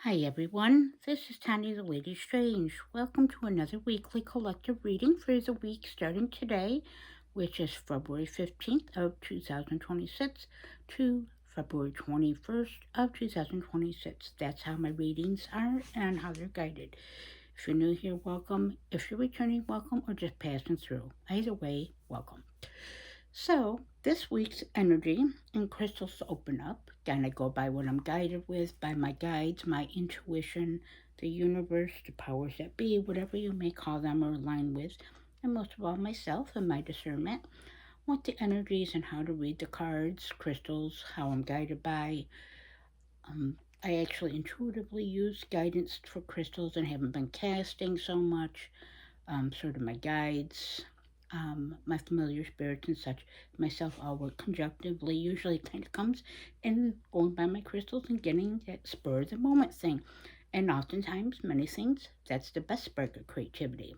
Hi everyone, this is Tanya the Lady Strange. Welcome to another weekly collective reading for the week starting today, which is February 15th of 2026 to February 21st of 2026. That's how my readings are and how they're guided. If you're new here, welcome. If you're returning, welcome, or just passing through. Either way, welcome. So, this week's energy and crystals open up. Again, I go by what I'm guided with, by my guides, my intuition, the universe, the powers that be, whatever you may call them or align with, and most of all, myself and my discernment. What the energies and how to read the cards, crystals, how I'm guided by. I actually intuitively use guidance for crystals and haven't been casting so much. Sort of my guides, my familiar spirits and such, myself all work conjunctively. Usually it kind of comes in going by my crystals and getting that spur of the moment thing. And oftentimes, many things, that's the best spark of creativity.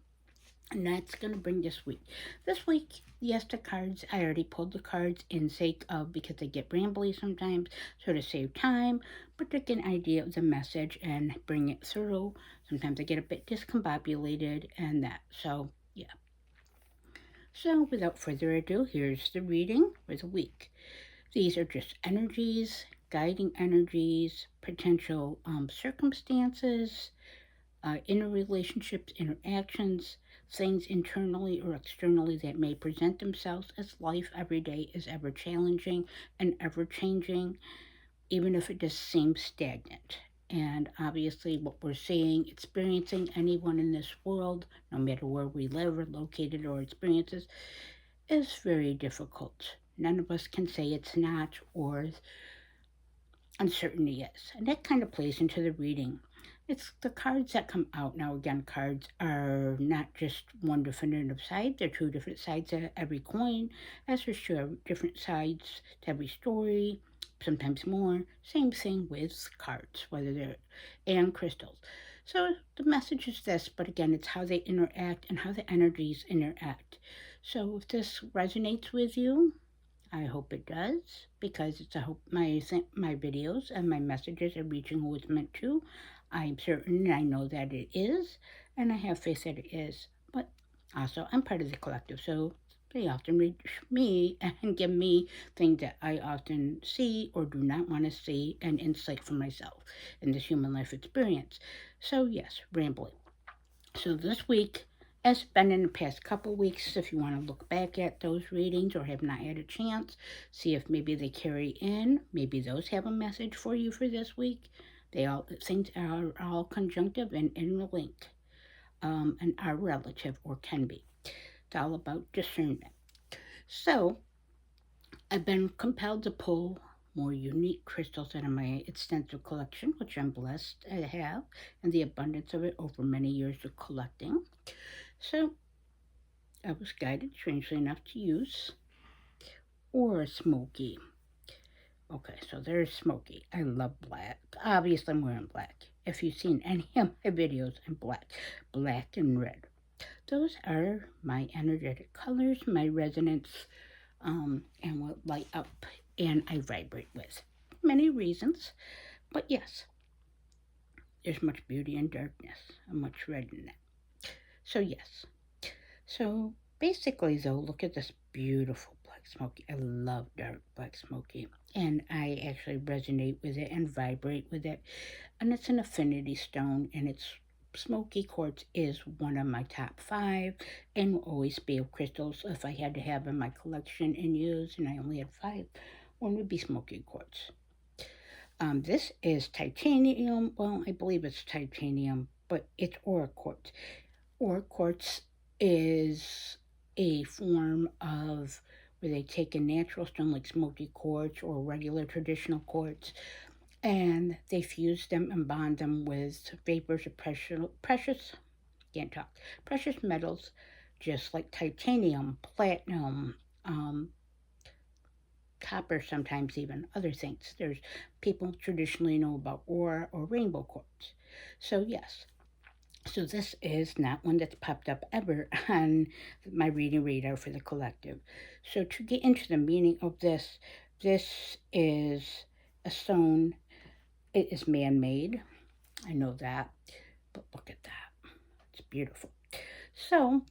And that's going to bring this week. This week, yes, the cards, I already pulled the cards in sake of because they get rambly sometimes, so to save time, but to get an idea of the message and bring it through. Sometimes I get a bit discombobulated and that. So, yeah. So, without further ado, here's the reading for the week. These are just energies, guiding energies, potential circumstances, inner relationships, interactions, things internally or externally that may present themselves as life every day is ever challenging and ever changing, even if it just seems stagnant. And obviously, what we're seeing, experiencing anyone in this world, no matter where we live or located or experiences, is very difficult. None of us can say it's not or uncertainty is. And that kind of plays into the reading. It's the cards that come out now. Again, cards are not just one definitive side, they're two different sides to every coin, as there's two different sides to every story, sometimes more. Same thing with cards, whether they're and crystals. So the message is this, but again, it's how they interact and how the energies interact. So if this resonates with you, I hope it does because it's a hope my videos and my messages are reaching who it's meant to. I'm certain I know that it is, and I have faith that it is. But also, I'm part of the collective, so they often reach me and give me things that I often see or do not want to see and insight for myself in this human life experience. So yes, rambling. So this week, as been in the past couple weeks, if you want to look back at those readings or have not had a chance, see if maybe they carry in. Maybe those have a message for you for this week. They all things are all conjunctive and interlinked, and are relative or can be. It's all about discernment. So I've been compelled to pull more unique crystals out of my extensive collection, which I'm blessed to have, and the abundance of it over many years of collecting. So I was guided, strangely enough, to use or smoky. Okay, so there's smoky. I love black. Obviously, I'm wearing black. If you've seen any of my videos, I'm black and red. Those are my energetic colors, my resonance, and what light up and I vibrate with. Many reasons, but yes, there's much beauty in darkness and much red in it. So yes, so basically, though, look at this beautiful black smoky. I love dark black smoky, and I actually resonate with it and vibrate with it. And it's an affinity stone, and it's smoky quartz is one of my top five, and will always be of crystals. If I had to have in my collection and use, and I only had five, one would be smoky quartz. This is titanium. Well, I believe it's titanium, but it's aura quartz. Aura quartz is a form of where they take a natural stone like smoky quartz or regular traditional quartz and they fuse them and bond them with vapors of precious can't talk precious metals just like titanium, platinum, copper, sometimes even other things. There's people traditionally know about aura or rainbow quartz. So yes, so this is not one that's popped up ever on my reading radar for the collective. So to get into the meaning of this, this is a stone. It is man-made. I know that, but look at that. It's beautiful. So,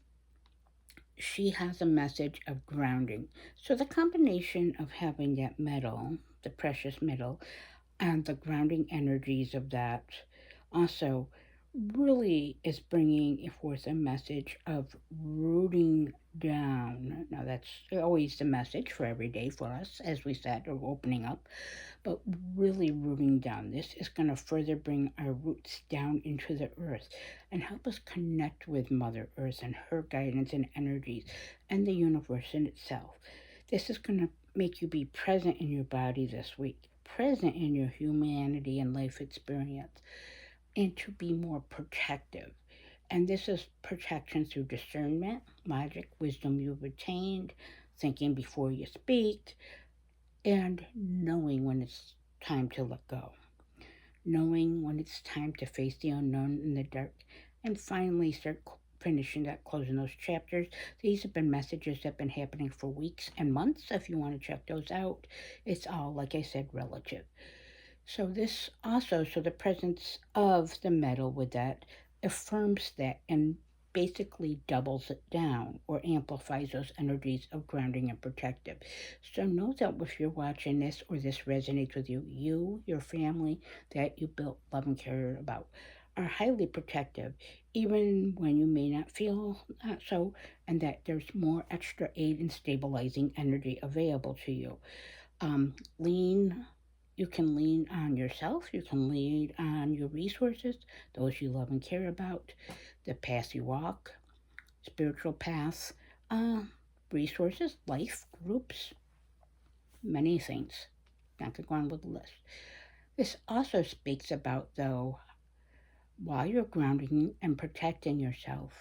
she has a message of grounding. So, the combination of having that metal, the precious metal, and the grounding energies of that also really is bringing forth a message of rooting down. Now, that's always the message for every day for us, as we said, of opening up, but really rooting down. This is going to further bring our roots down into the earth and help us connect with Mother Earth and her guidance and energies and the universe in itself. This is going to make you be present in your body this week, present in your humanity and life experience, and to be more protective. And this is protection through discernment, logic, wisdom you've attained, thinking before you speak, and knowing when it's time to let go, knowing when it's time to face the unknown in the dark, and finally start finishing that, closing those chapters. These have been messages that have been happening for weeks and months. If you want to check those out, it's all, like I said, relative. So this also, so the presence of the metal with that affirms that and basically doubles it down or amplifies those energies of grounding and protective. So know that if you're watching this or this resonates with you, your family that you built, love, and care about are highly protective, even when you may not feel so, and that there's more extra aid and stabilizing energy available to you. Lean You can lean on yourself, you can lean on your resources, those you love and care about, the path you walk, spiritual paths, uh, resources, life, groups, many things. I could go on with the list. This also speaks about, though, while you're grounding and protecting yourself,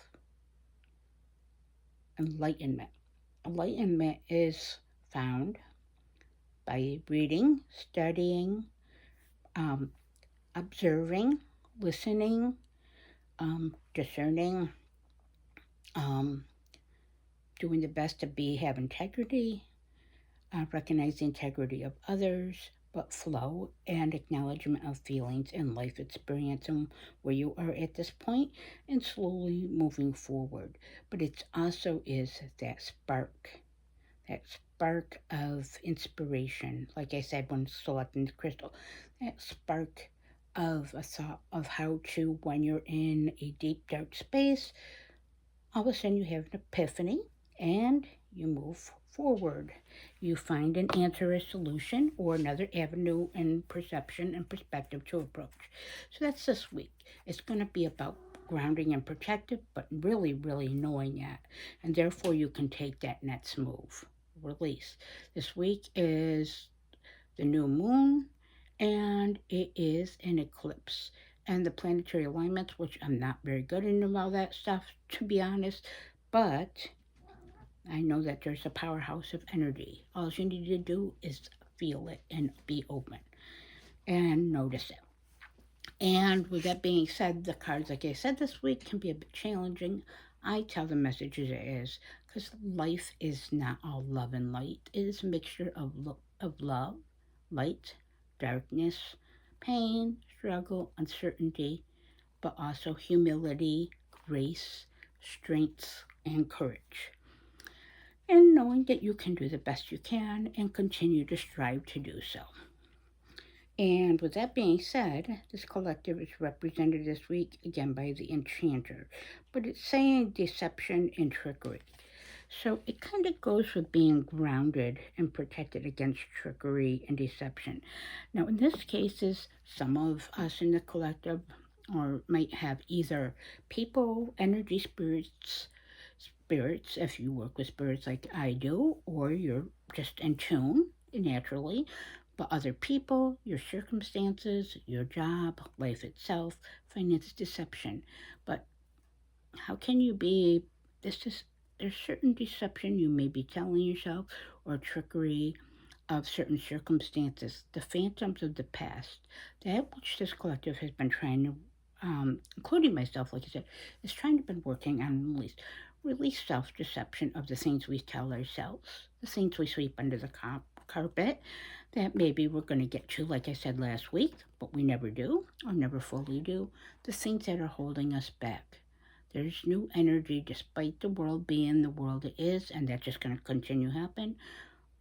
enlightenment. Enlightenment is found by reading, studying, um, observing, listening, discerning, um, doing the best to have integrity, recognize the integrity of others, but flow and acknowledgement of feelings and life experience and where you are at this point and slowly moving forward. But it also is that spark of inspiration. Like I said, when selecting the crystal, that spark of a thought of how to, when you're in a deep, dark space, all of a sudden you have an epiphany and you move forward. You find an answer, a solution, or another avenue and perception and perspective to approach. So that's this week. It's going to be about grounding and protective, but really, really knowing that. And therefore, you can take that next move. Release. This week is the new moon, and it is an eclipse. And the planetary alignments, which I'm not very good in all that stuff, to be honest, but I know that there's a powerhouse of energy. All you need to do is feel it and be open and notice it. And with that being said, the cards, like I said, this week can be a bit challenging. I tell the messages it is because life is not all love and light. It is a mixture of love, light, darkness, pain, struggle, uncertainty, but also humility, grace, strength, and courage. And knowing that you can do the best you can and continue to strive to do so. And with that being said, this collective is represented this week again by the Enchanter, but it's saying deception and trickery. So it kind of goes with being grounded and protected against trickery and deception. Now, in this case, some of us in the collective or might have either people, energy spirits, if you work with spirits like I do, or you're just in tune naturally, but other people, your circumstances, your job, life itself, finance deception. But how can you be this is there's certain deception you may be telling yourself or trickery of certain circumstances, the phantoms of the past, that which this collective has been trying to including myself, like I said, is trying to been working on release self-deception of the things we tell ourselves, the things we sweep under the carpet, that maybe we're going to get to, like I said last week, but we never do or never fully do, the things that are holding us back. There's new energy despite the world being the world it is, and that's just going to continue to happen.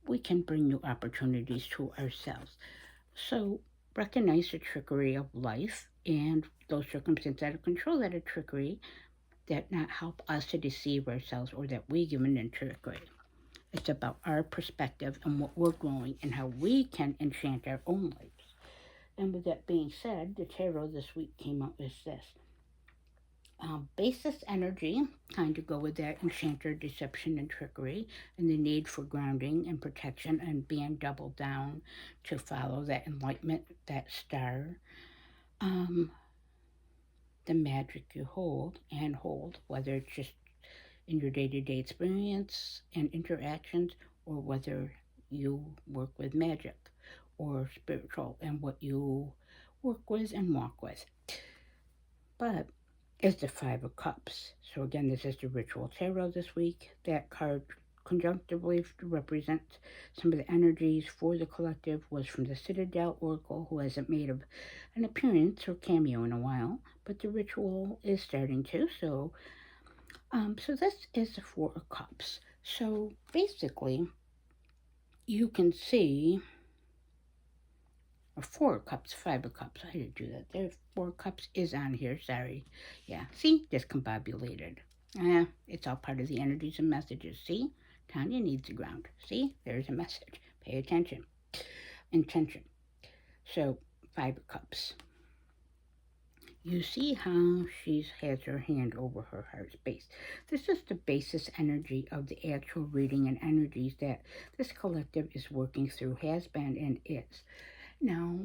We can bring new opportunities to ourselves. So recognize the trickery of life and those circumstances out of control that are trickery that not help us to deceive ourselves or that we give in trickery. It's about our perspective and what we're growing and how we can enchant our own lives. And with that being said, the tarot this week came up with this. Basis energy, kind of go with that enchanter, deception, and trickery, and the need for grounding and protection and being doubled down to follow that enlightenment, that star. Um, the magic you hold, whether it's just in your day to day experience and interactions, or whether you work with magic or spiritual and what you work with and walk with. But is the Five of Cups. So again, this is the Ritual Tarot this week. That card conjunctively represents some of the energies for the collective was from the Citadel Oracle, who hasn't made an appearance or cameo in a while, but the ritual is starting to. So this is the Four of Cups. So basically, you can see or Four of Cups, Five of Cups. I didn't do that. There, Four of Cups is on here. Sorry. Yeah. See, discombobulated. It's all part of the energies and messages. See, Tanya needs the ground. See, there's a message. Pay attention. Intention. So, Five of Cups. You see how she has her hand over her heart space. This is the basis energy of the actual reading and energies that this collective is working through, has been, and is. Now,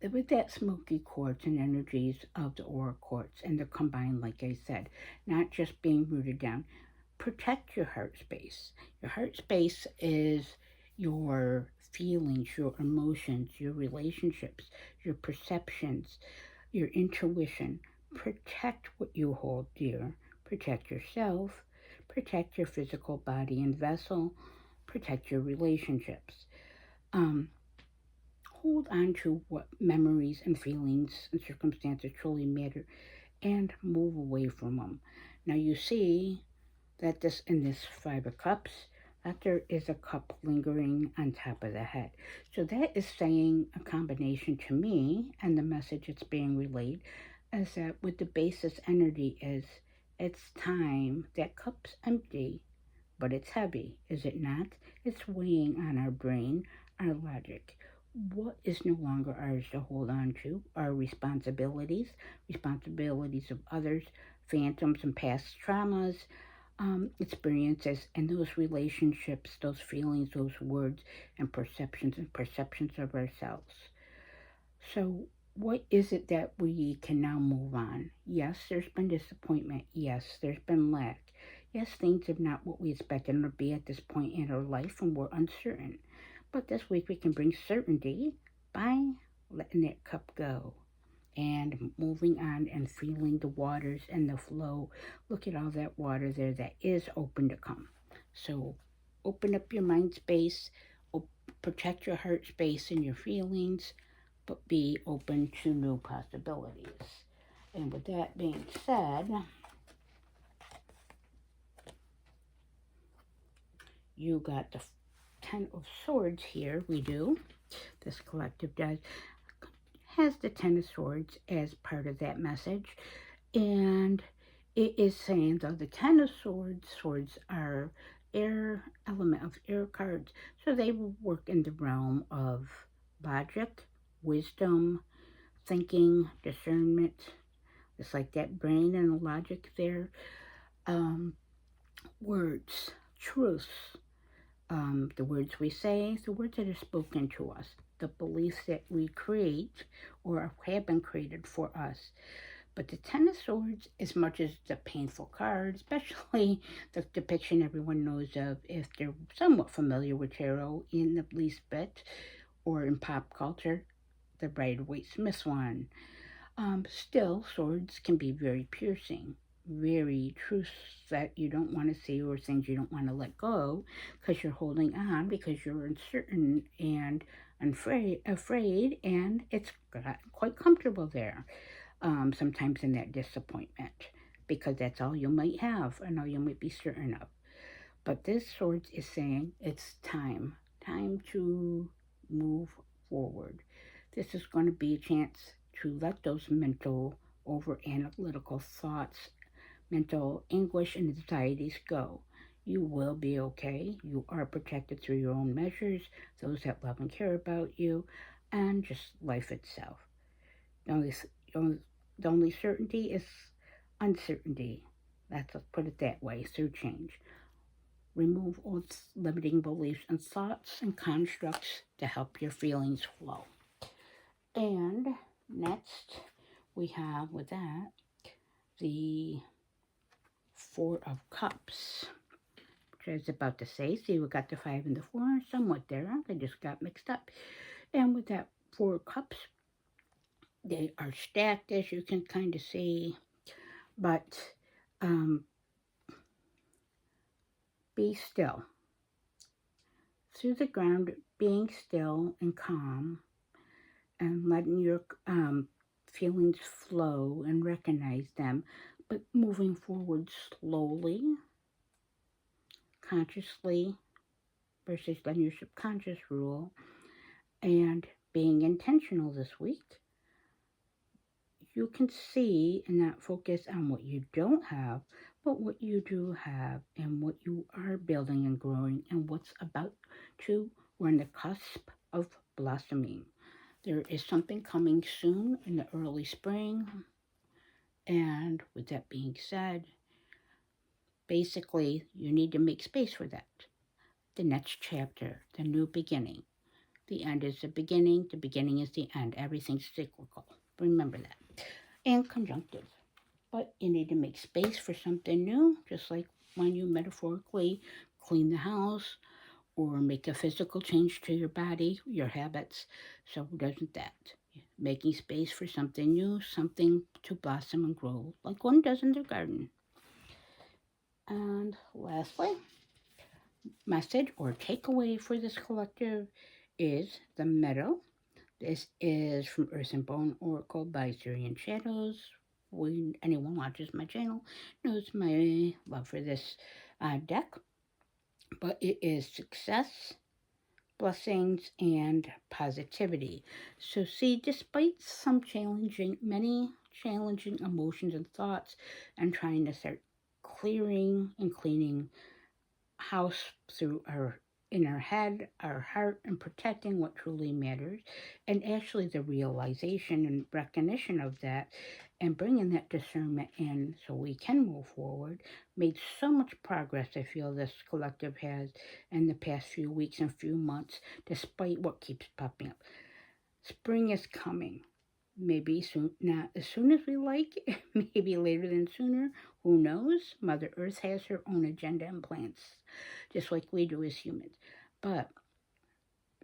with that smoky quartz and energies of the aura quartz and the combined, like I said, not just being rooted down, protect your heart space. Your heart space is your feelings, your emotions, your relationships, your perceptions, your intuition. Protect what you hold dear. Protect yourself. Protect your physical body and vessel. Protect your relationships. Hold on to what memories and feelings and circumstances truly matter and move away from them. Now you see that this in this Five of Cups, that there is a cup lingering on top of the head. So that is saying a combination to me, and the message it's being relayed is that with the basis energy is it's time. That cup's empty, but it's heavy, is it not? It's weighing on our brain, our logic. What is no longer ours to hold on to? Our responsibilities of others, phantoms and past traumas, experiences, and those relationships, those feelings, those words, and perceptions of ourselves. So, what is it that we can now move on? Yes, there's been disappointment. Yes, there's been lack. Yes, things are not what we expected them to be at this point in our life, and we're uncertain. But this week we can bring certainty by letting that cup go and moving on and feeling the waters and the flow. Look at all that water there that is open to come. So open up your mind space, protect your heart space and your feelings, but be open to new possibilities. And with that being said, you got the Ten of Swords here. We do. This collective has the Ten of Swords as part of that message. And it is saying, though, the Ten of swords are air, element of air cards. So they will work in the realm of logic, wisdom, thinking, discernment. It's like that brain and the logic there. Words, truth, the words we say, the words that are spoken to us, the beliefs that we create or have been created for us. But the Ten of Swords, as much as the painful card, especially the depiction everyone knows of if they're somewhat familiar with tarot in the least bit or in pop culture, the Rider-Waite-Smith one. Still, swords can be very piercing, very truths that you don't want to see or things you don't want to let go because you're holding on because you're uncertain and afraid, and it's quite comfortable there. Sometimes in that disappointment, because that's all you might have and all you might be certain of. But this sword is saying it's time to move forward. This is going to be a chance to let those mental, over analytical thoughts, mental anguish, and anxieties go. You will be okay. You are protected through your own measures, those that love and care about you, and just life itself. The only, the only certainty is uncertainty. Let's put it that way, through change. Remove all limiting beliefs and thoughts and constructs to help your feelings flow. And next, we have with that the Four of Cups, which I was about to say. See, we got the 5 and the 4 somewhat there. They just got mixed up. And with that Four of Cups, they are stacked, as you can kind of see. But be still. Through the ground, being still and calm, and letting your feelings flow and recognize them, but moving forward slowly, consciously, versus letting your subconscious rule, and being intentional this week. You can see and not focus on what you don't have, but what you do have and what you are building and growing and what's about to. We're on the cusp of blossoming. There is something coming soon in the early spring. And with that being said, basically, you need to make space for that. The next chapter, the new beginning. The end is the beginning is the end. Everything's cyclical. Remember that. And conjunctive. But you need to make space for something new, just like when you metaphorically clean the house or make a physical change to your body, your habits. So doesn't that? Making space for something new, something to blossom and grow, like one does in their garden. And lastly, message or takeaway for this collective is the Meadow. This is from Earth and Bone Oracle by Syrian Shadows. When anyone watches my channel knows my love for this deck. But it is success, blessings, and positivity. So see, despite many challenging emotions and thoughts, and trying to start clearing and cleaning house through in our head, our heart, and protecting what truly matters, and actually the realization and recognition of that, and bringing that discernment in so we can move forward, made so much progress. I feel this collective has in the past few weeks and few months, despite what keeps popping up. Spring is coming. Maybe soon, not as soon as we like, maybe later than sooner. Who knows? Mother Earth has her own agenda and plans, just like we do as humans. But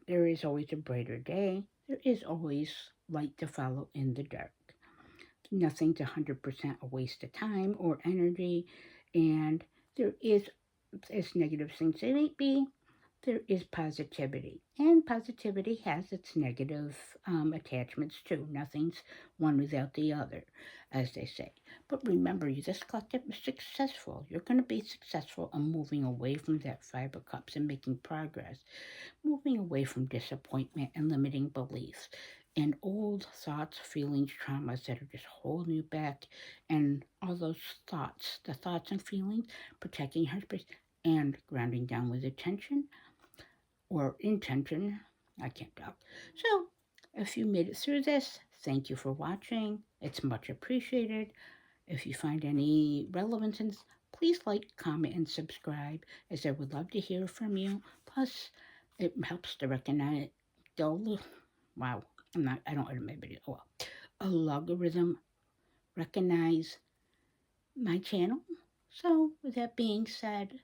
there is always a brighter day. There is always light to follow in the dark. Nothing's 100% a waste of time or energy. And there is, as negative things they might be, there is positivity. And positivity has its negative attachments too. Nothing's one without the other, as they say. But remember, this collective is successful. You're going to be successful in moving away from that 5 of Cups and making progress. Moving away from disappointment and limiting beliefs and old thoughts, feelings, traumas that are just holding you back. And all those thoughts, the thoughts and feelings, protecting your space and grounding down with attention or intention. I can't talk. So, if you made it through this, thank you for watching. It's much appreciated. If you find any relevance in this, please like, comment, and subscribe, as I would love to hear from you. Plus, it helps to recognize wow, I don't edit my video. Oh, well. A logarithm recognize my channel. So, with that being said,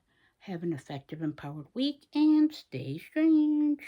have an effective, empowered week and stay strange.